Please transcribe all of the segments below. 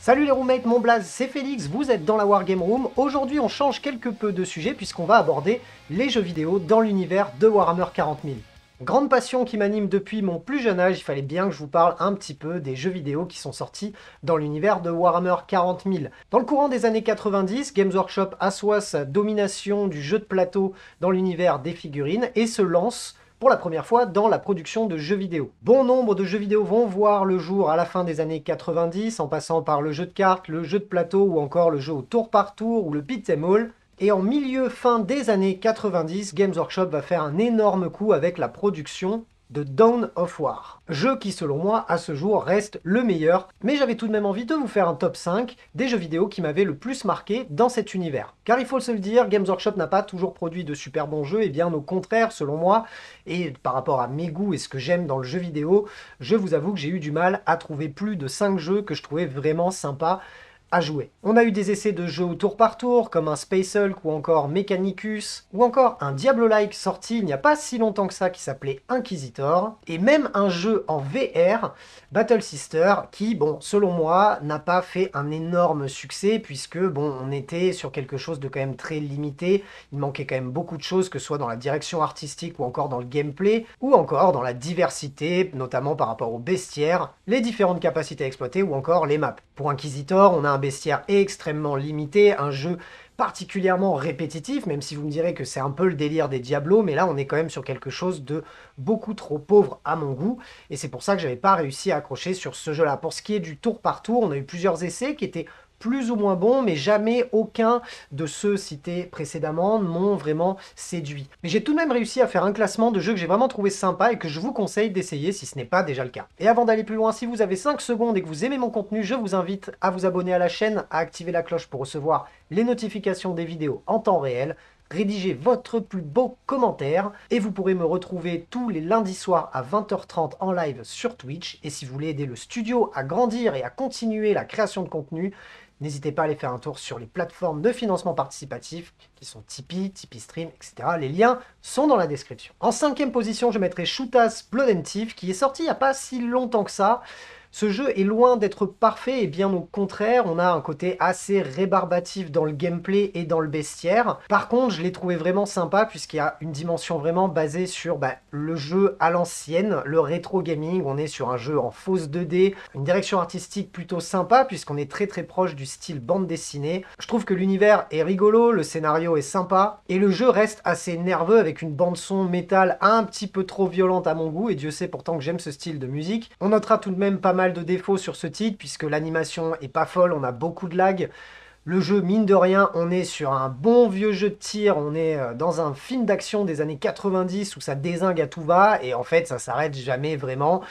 Salut les roommates, mon blaze, c'est Félix, vous êtes dans la Wargame Room. Aujourd'hui on change quelque peu de sujet puisqu'on va aborder les jeux vidéo dans l'univers de Warhammer 40 000. Grande passion qui m'anime depuis mon plus jeune âge, il fallait bien que je vous parle un petit peu des jeux vidéo qui sont sortis dans l'univers de Warhammer 40 000. Dans le courant des années 90, Games Workshop assoit sa domination du jeu de plateau dans l'univers des figurines et se lance pour la première fois dans la production de jeux vidéo. Bon nombre de jeux vidéo vont voir le jour à la fin des années 90, en passant par le jeu de cartes, le jeu de plateau ou encore le jeu au tour par tour ou le beat'em all. Et en fin des années 90, Games Workshop va faire un énorme coup avec la production de Dawn of War. Jeu qui, selon moi, à ce jour, reste le meilleur, mais j'avais tout de même envie de vous faire un top 5 des jeux vidéo qui m'avaient le plus marqué dans cet univers. Car il faut se le dire, Games Workshop n'a pas toujours produit de super bons jeux, et bien au contraire, selon moi, et par rapport à mes goûts et ce que j'aime dans le jeu vidéo, je vous avoue que j'ai eu du mal à trouver plus de 5 jeux que je trouvais vraiment sympas à jouer. On a eu des essais de jeux au tour par tour, comme un Space Hulk ou encore Mechanicus, ou encore un Diablo-like sorti il n'y a pas si longtemps que ça qui s'appelait Inquisitor, et même un jeu en VR, Battle Sister, qui, bon, selon moi, n'a pas fait un énorme succès, puisque, bon, on était sur quelque chose de quand même très limité, il manquait quand même beaucoup de choses, que ce soit dans la direction artistique ou encore dans le gameplay, ou encore dans la diversité, notamment par rapport au bestiaire, les différentes capacités à exploiter, ou encore les maps. Pour Inquisitor, on a un bestiaire extrêmement limité, un jeu particulièrement répétitif, même si vous me direz que c'est un peu le délire des Diablos, mais là on est quand même sur quelque chose de beaucoup trop pauvre à mon goût, et c'est pour ça que j'avais pas réussi à accrocher sur ce jeu-là. Pour ce qui est du tour par tour, on a eu plusieurs essais qui étaient plus ou moins bons, mais jamais aucun de ceux cités précédemment m'ont vraiment séduit. Mais j'ai tout de même réussi à faire un classement de jeux que j'ai vraiment trouvé sympa et que je vous conseille d'essayer si ce n'est pas déjà le cas. Et avant d'aller plus loin, si vous avez 5 secondes et que vous aimez mon contenu, je vous invite à vous abonner à la chaîne, à activer la cloche pour recevoir les notifications des vidéos en temps réel, rédigez votre plus beau commentaire et vous pourrez me retrouver tous les lundis soirs à 20h30 en live sur Twitch. Et si vous voulez aider le studio à grandir et à continuer la création de contenu, n'hésitez pas à aller faire un tour sur les plateformes de financement participatif qui sont Tipeee, Tipeee Stream, etc. Les liens sont dans la description. En 5e position, je mettrai Shootas Blood and Thief qui est sorti il n'y a pas si longtemps que ça. Ce jeu est loin d'être parfait et bien au contraire, on a un côté assez rébarbatif dans le gameplay et dans le bestiaire. Par contre, je l'ai trouvé vraiment sympa puisqu'il y a une dimension vraiment basée sur le jeu à l'ancienne, le rétro gaming. On est sur un jeu en fausse 2D, une direction artistique plutôt sympa puisqu'on est très proche du style bande dessinée. Je trouve que l'univers est rigolo, le scénario est sympa et le jeu reste assez nerveux avec une bande son métal un petit peu trop violente à mon goût et Dieu sait pourtant que j'aime ce style de musique. On notera tout de même pas mal de défauts sur ce titre puisque l'animation est pas folle, on a beaucoup de lag. Le jeu, mine de rien, on est sur un bon vieux jeu de tir, on est dans un film d'action des années 90 où ça dézingue à tout va, et en fait ça s'arrête jamais vraiment.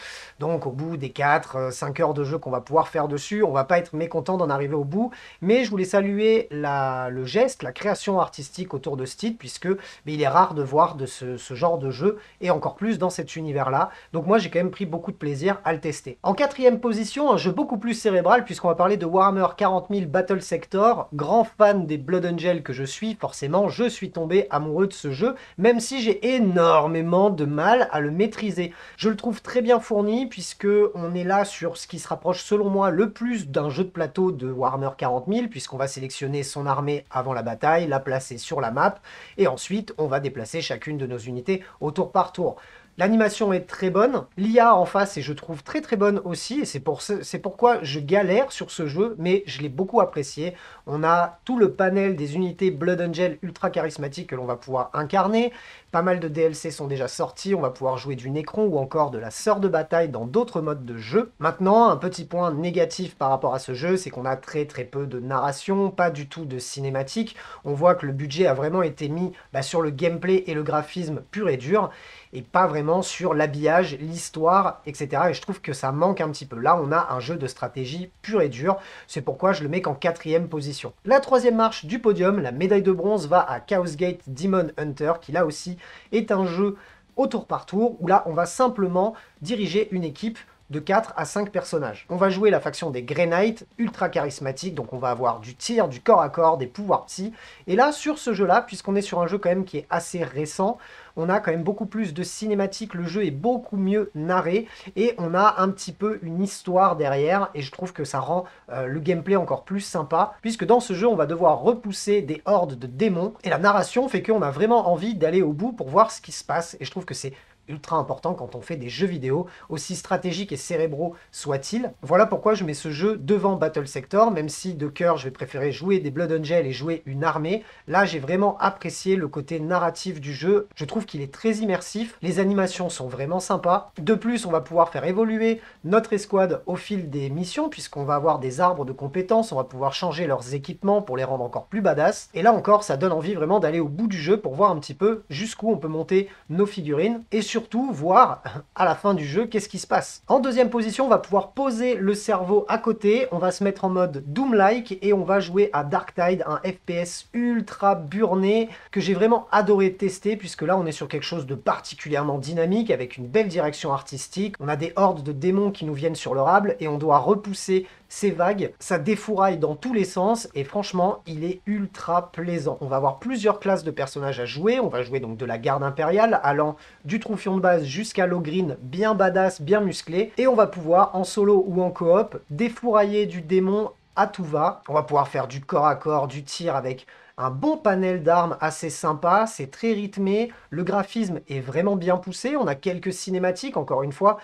Donc au bout des 4-5 heures de jeu qu'on va pouvoir faire dessus, on va pas être mécontent d'en arriver au bout, mais je voulais saluer le geste, la création artistique autour de ce titre, puisque il est rare de voir de ce genre de jeu, et encore plus dans cet univers-là. Donc moi j'ai quand même pris beaucoup de plaisir à le tester. En 4e position, un jeu beaucoup plus cérébral, puisqu'on va parler de Warhammer 40 000 Battle Sector. Grand fan des Blood Angel que je suis, forcément, je suis tombé amoureux de ce jeu, même si j'ai énormément de mal à le maîtriser. Je le trouve très bien fourni, puisque on est là sur ce qui se rapproche, selon moi, le plus d'un jeu de plateau de Warhammer 40 000, puisqu'on va sélectionner son armée avant la bataille, la placer sur la map, et ensuite, on va déplacer chacune de nos unités au tour par tour. L'animation est très bonne, l'IA en face est je trouve très bonne aussi, et c'est pourquoi je galère sur ce jeu, mais je l'ai beaucoup apprécié. On a tout le panel des unités Blood Angel ultra charismatiques que l'on va pouvoir incarner, pas mal de DLC sont déjà sortis, on va pouvoir jouer du Necron ou encore de la sœur de bataille dans d'autres modes de jeu. Maintenant, un petit point négatif par rapport à ce jeu, c'est qu'on a très peu de narration, pas du tout de cinématique. On voit que le budget a vraiment été mis sur le gameplay et le graphisme pur et dur, et pas vraiment sur l'habillage, l'histoire, etc. Et je trouve que ça manque un petit peu. Là, on a un jeu de stratégie pur et dur. C'est pourquoi je le mets qu'en 4e position. La 3e marche du podium, la médaille de bronze, va à Chaos Gate Demon Hunter, qui là aussi est un jeu au tour par tour, où là, on va simplement diriger une équipe de 4 à 5 personnages. On va jouer la faction des Grey Knights, ultra charismatique, donc on va avoir du tir, du corps à corps, des pouvoirs psy. Et là, sur ce jeu-là, puisqu'on est sur un jeu quand même qui est assez récent, on a quand même beaucoup plus de cinématiques, le jeu est beaucoup mieux narré, et on a un petit peu une histoire derrière, et je trouve que ça rend le gameplay encore plus sympa, puisque dans ce jeu, on va devoir repousser des hordes de démons, et la narration fait qu'on a vraiment envie d'aller au bout pour voir ce qui se passe, et je trouve que c'est ultra important quand on fait des jeux vidéo, aussi stratégiques et cérébraux soient-ils. Voilà pourquoi je mets ce jeu devant Battle Sector, même si de cœur je vais préférer jouer des Blood Angel et jouer une armée. Là j'ai vraiment apprécié le côté narratif du jeu, je trouve qu'il est très immersif, les animations sont vraiment sympas. De plus on va pouvoir faire évoluer notre escouade au fil des missions, puisqu'on va avoir des arbres de compétences, on va pouvoir changer leurs équipements pour les rendre encore plus badass. Et là encore ça donne envie vraiment d'aller au bout du jeu pour voir un petit peu jusqu'où on peut monter nos figurines, et surtout voir à la fin du jeu qu'est-ce qui se passe. En deuxième position, on va pouvoir poser le cerveau à côté, on va se mettre en mode Doom-like et on va jouer à Darktide, un FPS ultra burné que j'ai vraiment adoré tester, puisque là on est sur quelque chose de particulièrement dynamique avec une belle direction artistique. On a des hordes de démons qui nous viennent sur le rable et on doit repousser ces vagues, ça défouraille dans tous les sens et franchement il est ultra plaisant. On va avoir plusieurs classes de personnages à jouer, on va jouer donc de la garde impériale allant du troufion de base jusqu'à l'ogrine bien badass, bien musclé, et on va pouvoir en solo ou en coop défourailler du démon à tout va. On va pouvoir faire du corps à corps, du tir avec un bon panel d'armes assez sympa, c'est très rythmé, le graphisme est vraiment bien poussé, on a quelques cinématiques, encore une fois,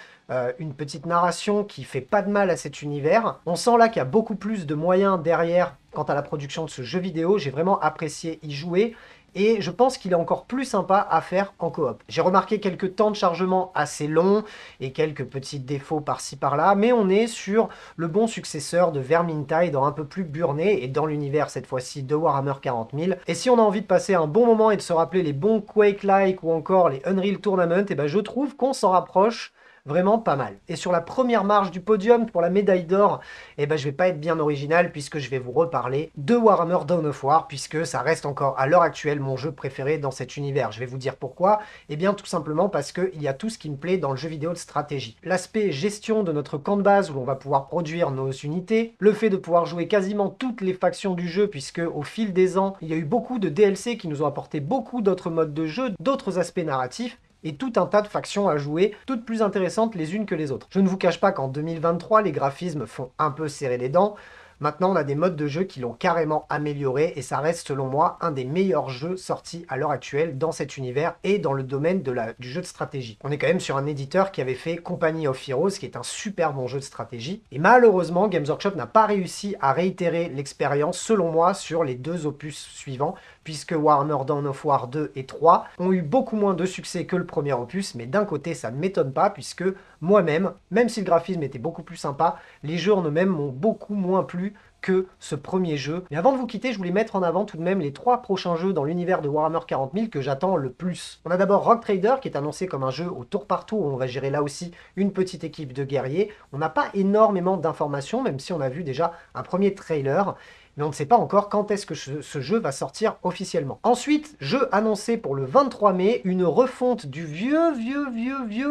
une petite narration qui fait pas de mal à cet univers. On sent là qu'il y a beaucoup plus de moyens derrière quant à la production de ce jeu vidéo, j'ai vraiment apprécié y jouer, et je pense qu'il est encore plus sympa à faire en coop. J'ai remarqué quelques temps de chargement assez longs et quelques petits défauts par-ci par-là, mais on est sur le bon successeur de Vermintide, un peu plus burné et dans l'univers cette fois-ci de Warhammer 40 000. Et si on a envie de passer un bon moment et de se rappeler les bons Quake-like ou encore les Unreal Tournament, et ben je trouve qu'on s'en rapproche vraiment pas mal. Et sur la première marche du podium pour la médaille d'or, eh ben je vais pas être bien original puisque je vais vous reparler de Warhammer Dawn of War, puisque ça reste encore à l'heure actuelle mon jeu préféré dans cet univers. Je vais vous dire pourquoi. Eh bien tout simplement parce qu'il y a tout ce qui me plaît dans le jeu vidéo de stratégie. L'aspect gestion de notre camp de base où l'on va pouvoir produire nos unités, le fait de pouvoir jouer quasiment toutes les factions du jeu puisque au fil des ans, il y a eu beaucoup de DLC qui nous ont apporté beaucoup d'autres modes de jeu, d'autres aspects narratifs, et tout un tas de factions à jouer, toutes plus intéressantes les unes que les autres. Je ne vous cache pas qu'en 2023, les graphismes font un peu serrer les dents. Maintenant, on a des modes de jeu qui l'ont carrément amélioré et ça reste selon moi un des meilleurs jeux sortis à l'heure actuelle dans cet univers et dans le domaine du jeu de stratégie. On est quand même sur un éditeur qui avait fait Company of Heroes, qui est un super bon jeu de stratégie. Et malheureusement, Games Workshop n'a pas réussi à réitérer l'expérience, selon moi, sur les deux opus suivants, puisque Warhammer Dawn of War 2 et 3 ont eu beaucoup moins de succès que le premier opus, mais d'un côté, ça ne m'étonne pas, puisque moi-même, même si le graphisme était beaucoup plus sympa, les jeux en eux-mêmes m'ont beaucoup moins plu que ce premier jeu. Mais avant de vous quitter, je voulais mettre en avant tout de même les 3 prochains jeux dans l'univers de Warhammer 40 000 que j'attends le plus. On a d'abord Rogue Trader qui est annoncé comme un jeu au tour par tour où on va gérer là aussi une petite équipe de guerriers. On n'a pas énormément d'informations, même si on a vu déjà un premier trailer, mais on ne sait pas encore quand est-ce que ce jeu va sortir officiellement. Ensuite, jeu annoncé pour le 23 mai, une refonte du vieux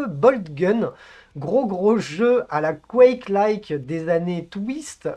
Bolt Gun. Gros jeu à la Quake-like des années Twist.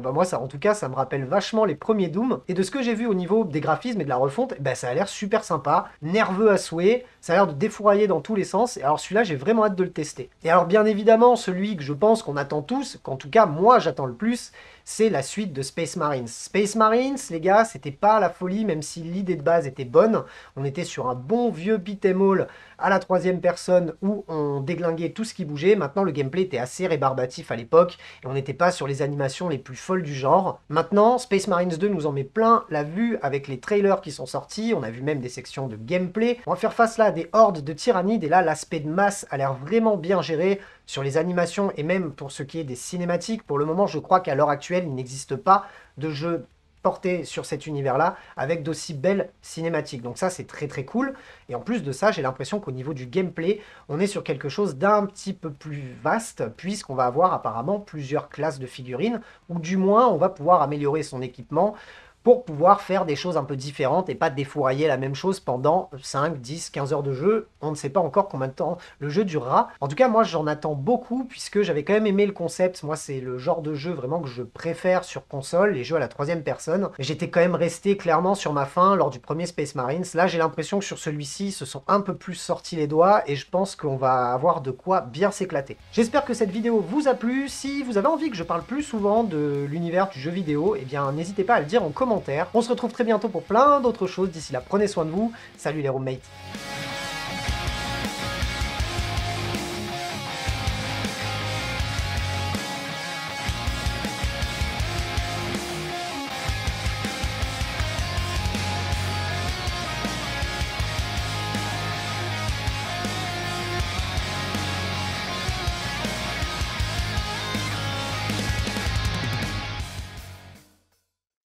Moi, ça, en tout cas, ça me rappelle vachement les premiers Doom. Et de ce que j'ai vu au niveau des graphismes et de la refonte, ça a l'air super sympa, nerveux à souhait, ça a l'air de défourailler dans tous les sens. Et alors celui-là, j'ai vraiment hâte de le tester. Et alors bien évidemment, celui que je pense qu'on attend tous, qu'en tout cas moi j'attends le plus, c'est la suite de Space Marines. Space Marines, les gars, c'était pas la folie, même si l'idée de base était bonne. On était sur un bon vieux beat'em all à la 3e personne où on déglinguait tout ce qui bougeait. Maintenant, le gameplay était assez rébarbatif à l'époque et on n'était pas sur les animations les plus folles du genre. Maintenant, Space Marines 2 nous en met plein la vue avec les trailers qui sont sortis. On a vu même des sections de gameplay. On va faire face là à des hordes de tyrannides et là, l'aspect de masse a l'air vraiment bien géré sur les animations et même pour ce qui est des cinématiques. Pour le moment, je crois qu'à l'heure actuelle, il n'existe pas de jeu porté sur cet univers-là avec d'aussi belles cinématiques. Donc ça, c'est très cool. Et en plus de ça, j'ai l'impression qu'au niveau du gameplay, on est sur quelque chose d'un petit peu plus vaste, puisqu'on va avoir apparemment plusieurs classes de figurines, ou du moins, on va pouvoir améliorer son équipement pour pouvoir faire des choses un peu différentes et pas défourailler la même chose pendant 5, 10, 15 heures de jeu. On ne sait pas encore combien de temps le jeu durera. En tout cas, moi j'en attends beaucoup puisque j'avais quand même aimé le concept. Moi c'est le genre de jeu vraiment que je préfère sur console, les jeux à la troisième personne. J'étais quand même resté clairement sur ma faim lors du premier Space Marines. Là j'ai l'impression que sur celui-ci ils se sont un peu plus sortis les doigts et je pense qu'on va avoir de quoi bien s'éclater. J'espère que cette vidéo vous a plu. Si vous avez envie que je parle plus souvent de l'univers du jeu vidéo, eh bien n'hésitez pas à le dire en commentaire. On se retrouve très bientôt pour plein d'autres choses. D'ici là, prenez soin de vous. Salut les roommates.